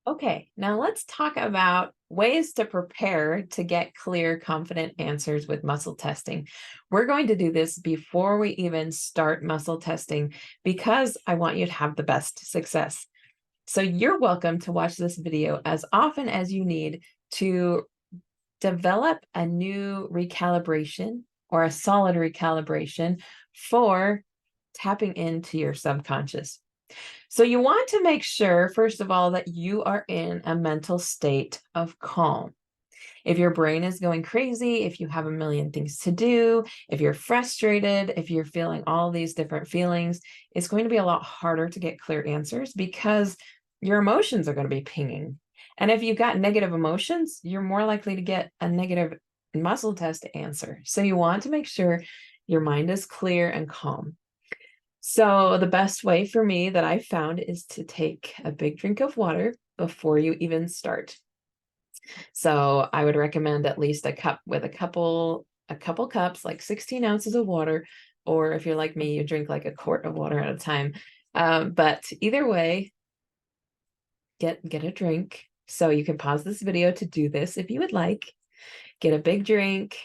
Okay, now let's talk about ways to prepare to get clear, confident answers with muscle testing. We're going to do this before we even start muscle testing because I want you to have the best success. So you're welcome to watch this video as often as you need to develop a new recalibration or a solid recalibration for tapping into your subconscious. So you want to make sure, first of all, that you are in a mental state of calm. If your brain is going crazy, if you have a million things to do, if you're frustrated, if you're feeling all these different feelings, it's going to be a lot harder to get clear answers because your emotions are going to be pinging. And if you've got negative emotions, you're more likely to get a negative muscle test answer. So you want to make sure your mind is clear and calm. So the best way for me that I found is to take a big drink of water before you even start. So I would recommend at least a cup with a couple cups, like 16 ounces of water, or if you're like me, you drink like a quart of water at a time. But either way, get a drink. So you can pause this video to do this if you would like. Get a big drink.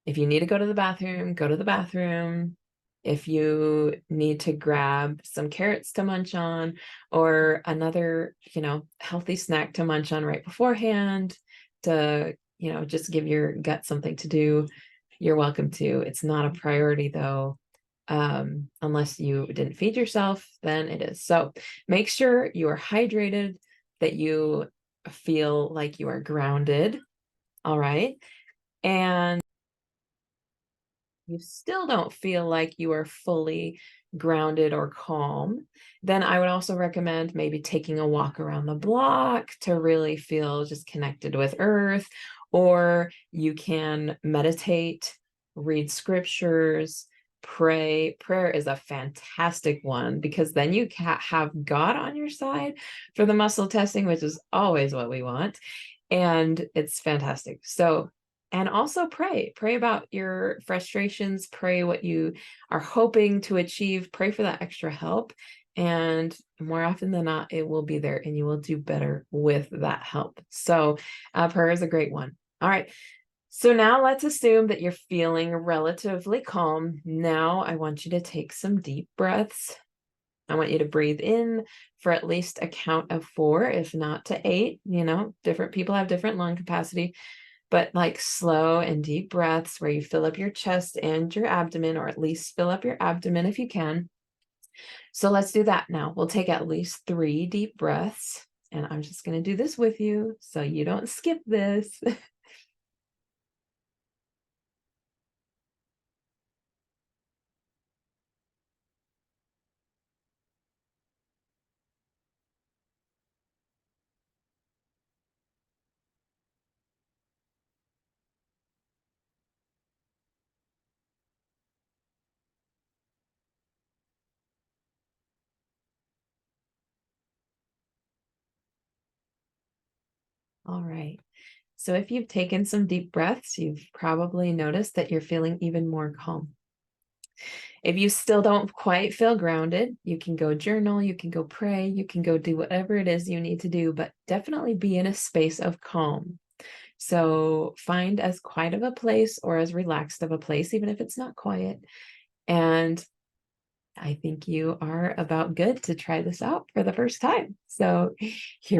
If you need to go to the bathroom, go to the bathroom. If you need to grab some carrots to munch on or another, healthy snack to munch on right beforehand to, just give your gut something to do, you're welcome to. It's not a priority though. Unless you didn't feed yourself, then it is. So make sure you are hydrated, that you feel like you are grounded. All right. And you still don't feel like you are fully grounded or calm, then I would also recommend maybe taking a walk around the block to really feel just connected with earth, or you can meditate, read scriptures, pray. Prayer is a fantastic one because then you have God on your side for the muscle testing, which is always what we want. And it's fantastic. So and also pray about your frustrations, pray what you are hoping to achieve, pray for that extra help. And more often than not, it will be there and you will do better with that help. So prayer is a great one. All right. So now let's assume that you're feeling relatively calm. Now I want you to take some deep breaths. I want you to breathe in for at least a count of 4, if not to 8. Different people have different lung capacity, but like slow and deep breaths where you fill up your chest and your abdomen, or at least fill up your abdomen if you can. So let's do that now. We'll take at least 3 deep breaths, and I'm just going to do this with you so you don't skip this. All right. So if you've taken some deep breaths, you've probably noticed that you're feeling even more calm. If you still don't quite feel grounded, you can go journal, you can go pray, you can go do whatever it is you need to do, but definitely be in a space of calm. So find as quiet of a place or as relaxed of a place, even if it's not quiet. And I think you are about good to try this out for the first time. So here